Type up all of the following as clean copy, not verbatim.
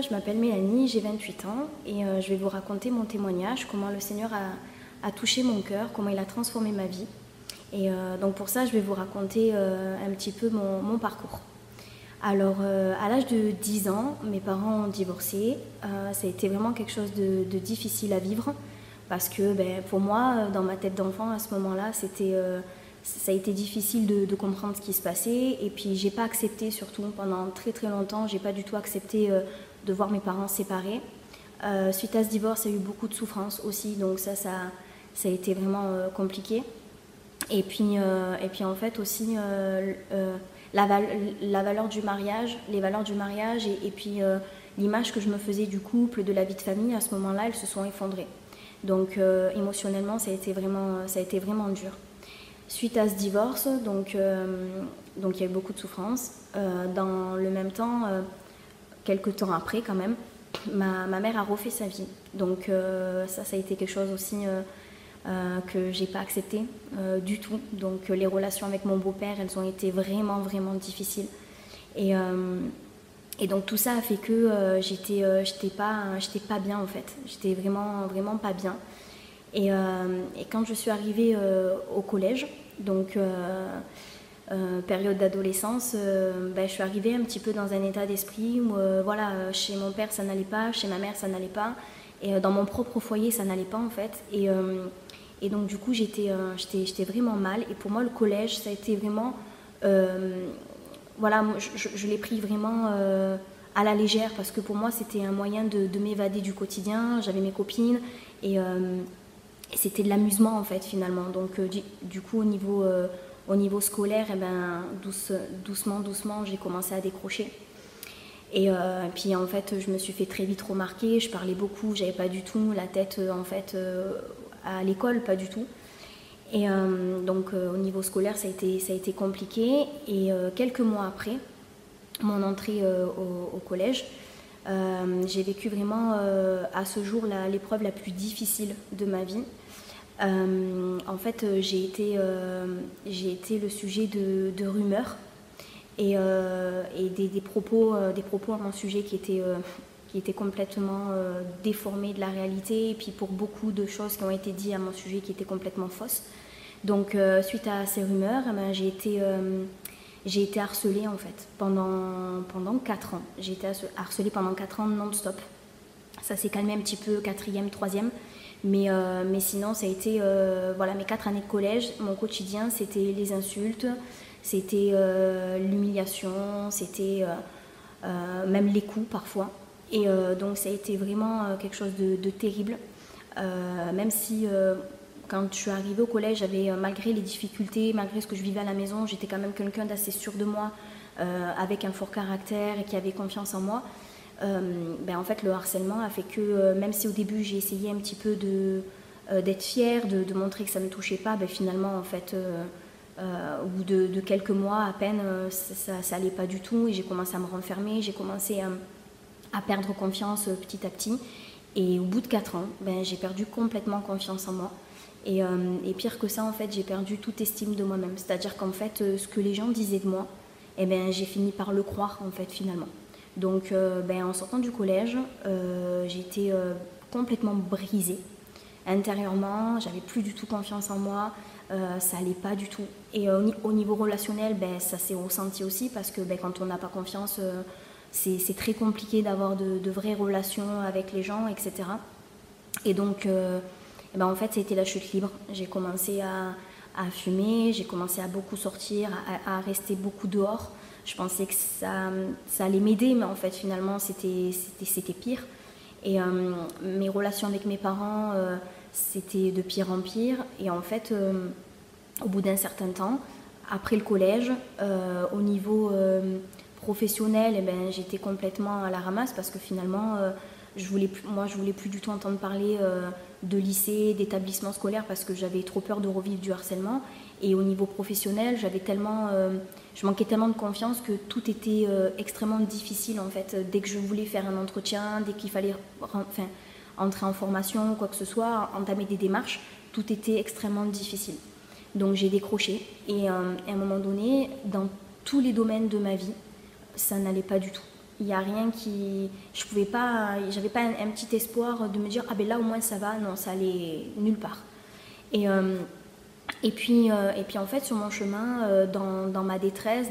je m'appelle Mélanie, j'ai 28 ans et je vais vous raconter mon témoignage, comment le Seigneur a touché mon cœur, comment il a transformé ma vie. Et donc pour ça, je vais vous raconter un petit peu mon parcours. Alors, à l'âge de 10 ans, mes parents ont divorcé. Ça a été vraiment quelque chose de difficile à vivre parce que pour moi, dans ma tête d'enfant, à ce moment-là, ça a été difficile de comprendre ce qui se passait. Et puis, j'ai pas accepté, surtout pendant très très longtemps, j'ai pas du tout accepté de voir mes parents séparés. Suite à ce divorce, il y a eu beaucoup de souffrance aussi, donc ça a été vraiment compliqué. Et puis en fait aussi la valeur du mariage, les valeurs du mariage et puis l'image que je me faisais du couple, de la vie de famille, à ce moment-là, elles se sont effondrées. Donc émotionnellement, ça a été vraiment dur. Suite à ce divorce, donc il y a eu beaucoup de souffrance. Dans le même temps, quelques temps après quand même, ma mère a refait sa vie. Donc ça a été quelque chose aussi que j'ai pas accepté du tout. Donc les relations avec mon beau-père, elles ont été vraiment vraiment difficiles. Et donc tout ça a fait que j'étais pas bien en fait. J'étais vraiment vraiment pas bien. Et quand je suis arrivée au collège, donc période d'adolescence, je suis arrivée un petit peu dans un état d'esprit où voilà, chez mon père ça n'allait pas, chez ma mère ça n'allait pas, et dans mon propre foyer ça n'allait pas en fait. Et donc du coup j'étais vraiment mal. Et pour moi le collège ça a été vraiment voilà, moi, je l'ai pris vraiment à la légère parce que pour moi c'était un moyen de m'évader du quotidien. J'avais mes copines et c'était de l'amusement en fait finalement. Donc du coup au niveau scolaire, doucement j'ai commencé à décrocher. Et puis en fait je me suis fait très vite remarquer. Je parlais beaucoup, j'avais pas du tout la tête en fait à l'école, pas du tout. Et donc au niveau scolaire ça a été compliqué. Et quelques mois après mon entrée au collège, j'ai vécu vraiment à ce jour l'épreuve la plus difficile de ma vie. En fait j'ai été le sujet de rumeurs et des propos à mon sujet qui étaient complètement déformés de la réalité, et puis pour beaucoup de choses qui ont été dites à mon sujet qui étaient complètement fausses. Donc suite à ces rumeurs, j'ai été harcelée en fait pendant 4 ans. J'ai été harcelée pendant 4 ans non-stop. Ça s'est calmé un petit peu, 4e, 3e. Mais sinon, ça a été voilà, mes 4 années de collège. Mon quotidien, c'était les insultes, c'était l'humiliation, c'était même les coups parfois. Et donc ça a été vraiment quelque chose de terrible. Même si quand je suis arrivée au collège, malgré les difficultés, malgré ce que je vivais à la maison, j'étais quand même quelqu'un d'assez sûr de moi, avec un fort caractère et qui avait confiance en moi. En fait le harcèlement a fait que même si au début j'ai essayé un petit peu d'être fière, de montrer que ça ne me touchait pas, finalement en fait au bout de quelques mois à peine ça allait pas du tout, et j'ai commencé à me renfermer, j'ai commencé à perdre confiance petit à petit, et au bout de 4 ans j'ai perdu complètement confiance en moi. Et pire que ça en fait, j'ai perdu toute estime de moi-même, c'est-à-dire qu'en fait ce que les gens disaient de moi, j'ai fini par le croire en fait finalement. Donc en sortant du collège, j'étais complètement brisée. Intérieurement, j'avais plus du tout confiance en moi, ça allait pas du tout. Et au niveau relationnel, ça s'est ressenti aussi parce que quand on n'a pas confiance, c'est très compliqué d'avoir de vraies relations avec les gens, etc. Et donc en fait, c'était la chute libre. J'ai commencé à fumer, j'ai commencé à beaucoup sortir, à rester beaucoup dehors. Je pensais que ça allait m'aider, mais en fait finalement c'était pire. Et mes relations avec mes parents, c'était de pire en pire. Et en fait, au bout d'un certain temps, après le collège, au niveau professionnel, j'étais complètement à la ramasse parce que finalement, je voulais plus du tout entendre parler de lycée, d'établissement scolaire parce que j'avais trop peur de revivre du harcèlement. Et au niveau professionnel, je manquais tellement de confiance que tout était extrêmement difficile en fait. Dès que je voulais faire un entretien, dès qu'il fallait entrer en formation, quoi que ce soit, entamer des démarches, tout était extrêmement difficile. Donc j'ai décroché, et à un moment donné, dans tous les domaines de ma vie, ça n'allait pas du tout. Il n'y a rien qui... Je pouvais pas... J'avais pas un petit espoir de me dire, ah ben là au moins ça va. Non, ça allait nulle part. Et, et puis en fait, sur mon chemin, dans ma détresse,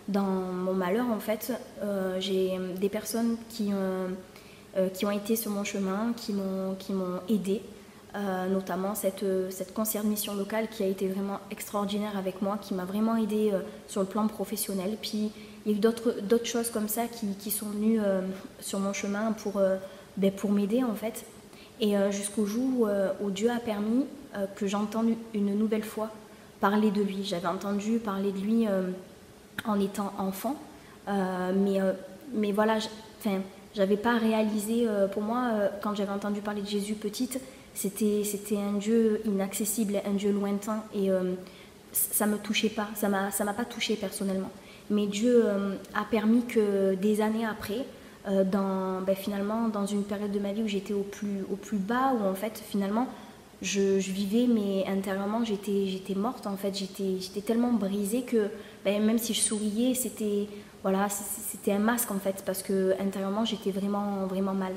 dans mon malheur, en fait, j'ai des personnes qui ont été sur mon chemin, qui m'ont aidée. Notamment cette conseillère de mission locale qui a été vraiment extraordinaire avec moi, qui m'a vraiment aidée sur le plan professionnel. Puis il y a eu d'autres choses comme ça qui sont venues sur mon chemin pour m'aider en fait. Et jusqu'au jour où Dieu a permis que j'entende une nouvelle fois parler de lui. J'avais entendu parler de lui en étant enfant, mais voilà, j'avais pas réalisé, pour moi, quand j'avais entendu parler de Jésus petite, c'était un Dieu inaccessible, un Dieu lointain, et ça me touchait pas, ça m'a pas touchée personnellement. Mais Dieu a permis que des années après, finalement dans une période de ma vie où j'étais au plus bas, où en fait finalement je vivais, mais intérieurement j'étais morte en fait, j'étais tellement brisée que même si je souriais, c'était un masque en fait, parce que intérieurement j'étais vraiment vraiment mal.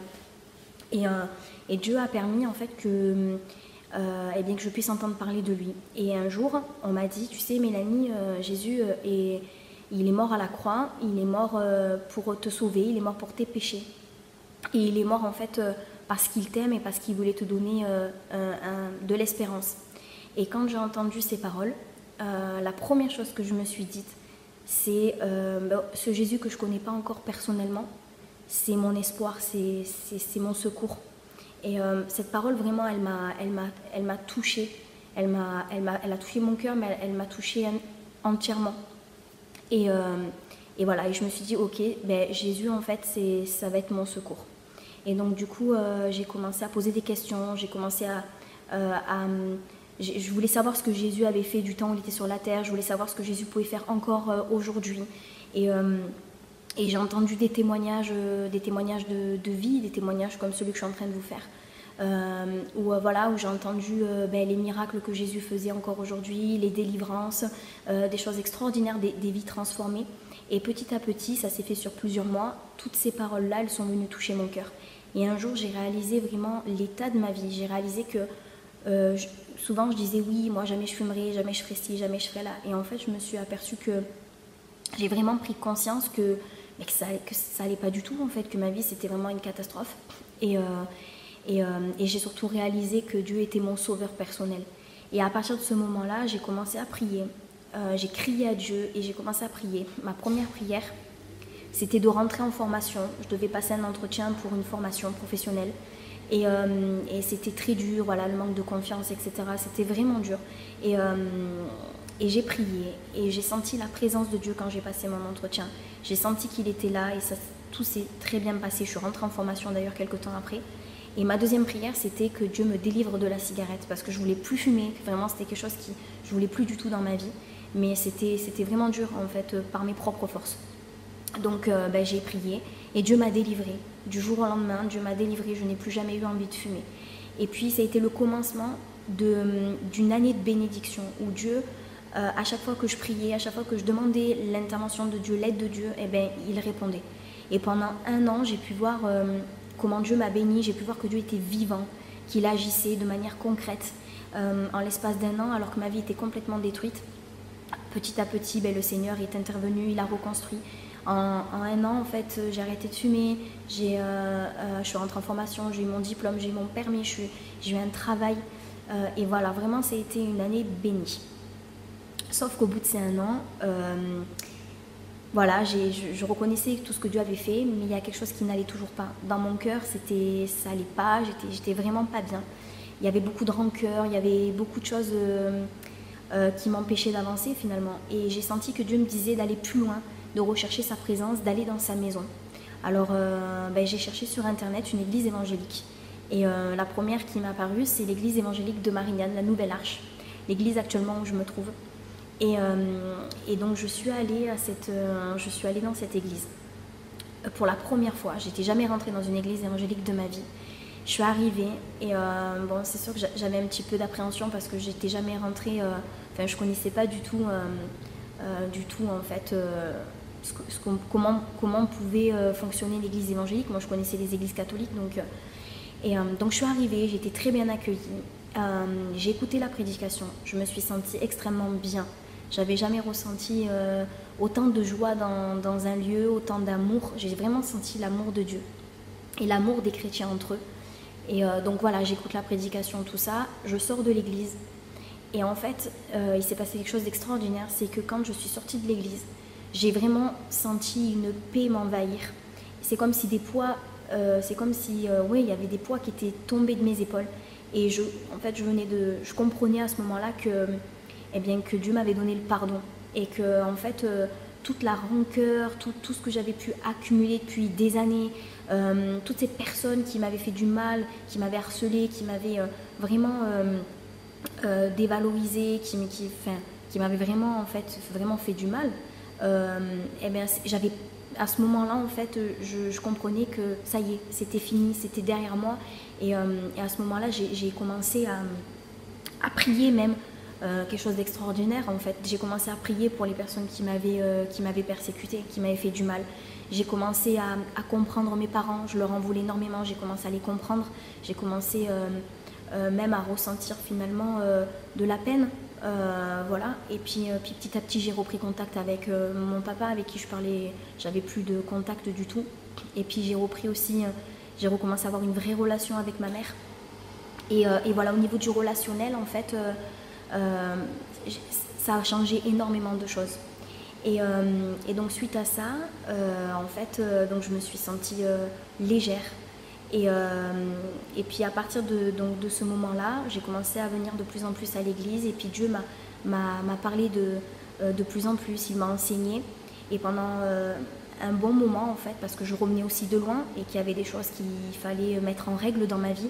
Et Dieu a permis en fait que je puisse entendre parler de lui. Et un jour on m'a dit, tu sais Mélanie, Jésus il est mort à la croix, il est mort pour te sauver, il est mort pour tes péchés. Et il est mort en fait parce qu'il t'aime et parce qu'il voulait te donner de l'espérance. Et quand j'ai entendu ces paroles, la première chose que je me suis dite, c'est ce Jésus que je ne connais pas encore personnellement, c'est mon espoir, c'est mon secours. Et cette parole vraiment, elle m'a touchée, elle a touché mon cœur, mais elle m'a touchée entièrement. Et voilà, et je me suis dit, ok, Jésus en fait, ça va être mon secours. Et donc du coup, j'ai commencé à poser des questions, j'ai commencé je voulais savoir ce que Jésus avait fait du temps où il était sur la terre, je voulais savoir ce que Jésus pouvait faire encore aujourd'hui. Et j'ai entendu des témoignages de vie, des témoignages comme celui que je suis en train de vous faire. Où j'ai entendu les miracles que Jésus faisait encore aujourd'hui, les délivrances, des choses extraordinaires, des vies transformées. Et petit à petit, ça s'est fait sur plusieurs mois, toutes ces paroles-là, elles sont venues toucher mon cœur. Et un jour, j'ai réalisé vraiment l'état de ma vie. J'ai réalisé que souvent, je disais oui, moi jamais je fumerai, jamais je ferai ci, jamais je ferai là. Et en fait, je me suis aperçue que j'ai vraiment pris conscience que ça allait pas du tout, en fait, que ma vie, c'était vraiment une catastrophe. Et j'ai surtout réalisé que Dieu était mon sauveur personnel. Et à partir de ce moment-là, j'ai commencé à prier. J'ai crié à Dieu et j'ai commencé à prier. Ma première prière, c'était de rentrer en formation. Je devais passer un entretien pour une formation professionnelle. Et c'était très dur, voilà, le manque de confiance, etc. C'était vraiment dur. Et j'ai prié et j'ai senti la présence de Dieu quand j'ai passé mon entretien. J'ai senti qu'il était là et tout s'est très bien passé. Je suis rentrée en formation d'ailleurs quelques temps après. Et ma deuxième prière, c'était que Dieu me délivre de la cigarette parce que je voulais plus fumer. Vraiment, c'était quelque chose que je voulais plus du tout dans ma vie. Mais c'était vraiment dur, en fait, par mes propres forces. Donc, j'ai prié et Dieu m'a délivrée. Du jour au lendemain, Dieu m'a délivrée. Je n'ai plus jamais eu envie de fumer. Et puis, ça a été le commencement d'une année de bénédiction où Dieu, à chaque fois que je priais, à chaque fois que je demandais l'intervention de Dieu, l'aide de Dieu, il répondait. Et pendant 1 an, j'ai pu voir comment Dieu m'a bénie, j'ai pu voir que Dieu était vivant, qu'il agissait de manière concrète en l'espace d'1 an, alors que ma vie était complètement détruite. Petit à petit, le Seigneur est intervenu, il a reconstruit. En 1 an, en fait, j'ai arrêté de fumer, je suis rentrée en formation, j'ai eu mon diplôme, j'ai eu mon permis, j'ai eu un travail. Et voilà, vraiment, ça a été une année bénie. Sauf qu'au bout de ces 1 an, voilà, je reconnaissais tout ce que Dieu avait fait, mais il y a quelque chose qui n'allait toujours pas. Dans mon cœur, ça allait pas, j'étais vraiment pas bien. Il y avait beaucoup de rancœur, il y avait beaucoup de choses qui m'empêchaient d'avancer finalement. Et j'ai senti que Dieu me disait d'aller plus loin, de rechercher sa présence, d'aller dans sa maison. Alors j'ai cherché sur internet une église évangélique. Et la première qui m'a apparue, c'est l'église évangélique de Marignane, la Nouvelle Arche, l'église actuellement où je me trouve. Et donc je suis allée dans cette église pour la première fois. J'étais jamais rentrée dans une église évangélique de ma vie. Je suis arrivée et c'est sûr que j'avais un petit peu d'appréhension parce que j'étais jamais rentrée. Je connaissais pas du tout en fait comment pouvait fonctionner l'église évangélique. Moi je connaissais les églises catholiques, donc je suis arrivée, j'étais très bien accueillie. J'ai écouté la prédication, je me suis sentie extrêmement bien. J'avais jamais ressenti autant de joie dans un lieu, autant d'amour. J'ai vraiment senti l'amour de Dieu et l'amour des chrétiens entre eux. Et donc voilà, j'écoute la prédication, tout ça, je sors de l'église. Et en fait, il s'est passé quelque chose d'extraordinaire, c'est que quand je suis sortie de l'église, j'ai vraiment senti une paix m'envahir. C'est comme si des poids, il y avait des poids qui étaient tombés de mes épaules. Et je comprenais à ce moment-là que Dieu m'avait donné le pardon. Et que, en fait, toute la rancœur, tout ce que j'avais pu accumuler depuis des années, toutes ces personnes qui m'avaient fait du mal, qui m'avaient harcelée, qui m'avaient vraiment dévalorisée, qui m'avaient vraiment fait du mal, j'avais à ce moment-là, en fait, je comprenais que ça y est, c'était fini, c'était derrière moi. Et à ce moment-là, j'ai commencé à prier même, quelque chose d'extraordinaire, en fait. J'ai commencé à prier pour les personnes qui m'avaient persécutée, qui m'avaient fait du mal. J'ai commencé à comprendre mes parents, je leur en voulais énormément, j'ai commencé à les comprendre. J'ai commencé même à ressentir finalement de la peine. Voilà. Et puis petit à petit j'ai repris contact avec mon papa, avec qui je parlais, j'avais plus de contact du tout. Et puis j'ai recommencé à avoir une vraie relation avec ma mère. Et voilà, au niveau du relationnel, en fait, ça a changé énormément de choses. Et donc suite à ça, donc je me suis sentie légère. Et puis à partir de ce moment-là, j'ai commencé à venir de plus en plus à l'église. Et puis Dieu m'a parlé de plus en plus, il m'a enseigné. Et pendant un bon moment, en fait, parce que je revenais aussi de loin et qu'il y avait des choses qu'il fallait mettre en règle dans ma vie,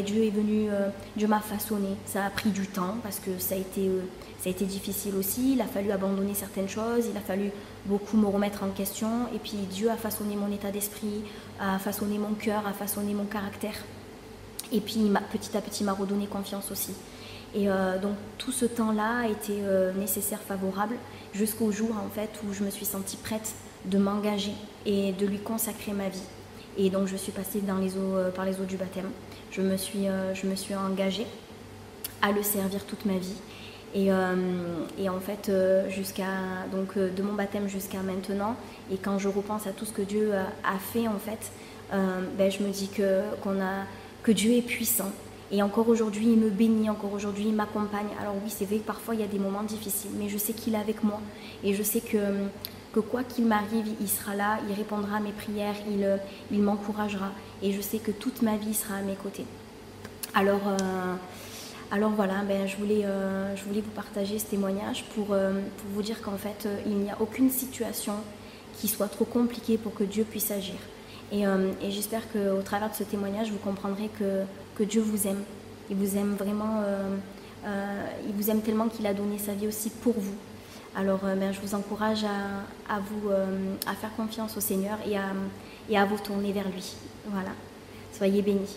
Dieu est venu, Dieu m'a façonné. Ça a pris du temps parce que ça a été difficile aussi. Il a fallu abandonner certaines choses, il a fallu beaucoup me remettre en question. Et puis Dieu a façonné mon état d'esprit, a façonné mon cœur, a façonné mon caractère. Et puis petit à petit m'a redonné confiance aussi. Et donc tout ce temps-là a été nécessaire, favorable, jusqu'au jour en fait où je me suis sentie prête de m'engager et de lui consacrer ma vie. Et donc je suis passée par les eaux du baptême. Je me suis engagée à le servir toute ma vie. Et en fait, de mon baptême jusqu'à maintenant, et quand je repense à tout ce que Dieu a fait, en fait, je me dis que Dieu est puissant. Et encore aujourd'hui, il me bénit, encore aujourd'hui, il m'accompagne. Alors oui, c'est vrai que parfois, il y a des moments difficiles, mais je sais qu'il est avec moi. Et je sais que quoi qu'il m'arrive, il sera là, il répondra à mes prières, il m'encouragera. Et je sais que toute ma vie sera à mes côtés. Alors voilà, je voulais vous partager ce témoignage pour vous dire qu'en fait, il n'y a aucune situation qui soit trop compliquée pour que Dieu puisse agir. Et j'espère qu'au travers de ce témoignage, vous comprendrez que Dieu vous aime. Il vous aime vraiment, il vous aime tellement qu'il a donné sa vie aussi pour vous. Alors je vous encourage à faire confiance au Seigneur et à vous tourner vers lui. Voilà, soyez bénis.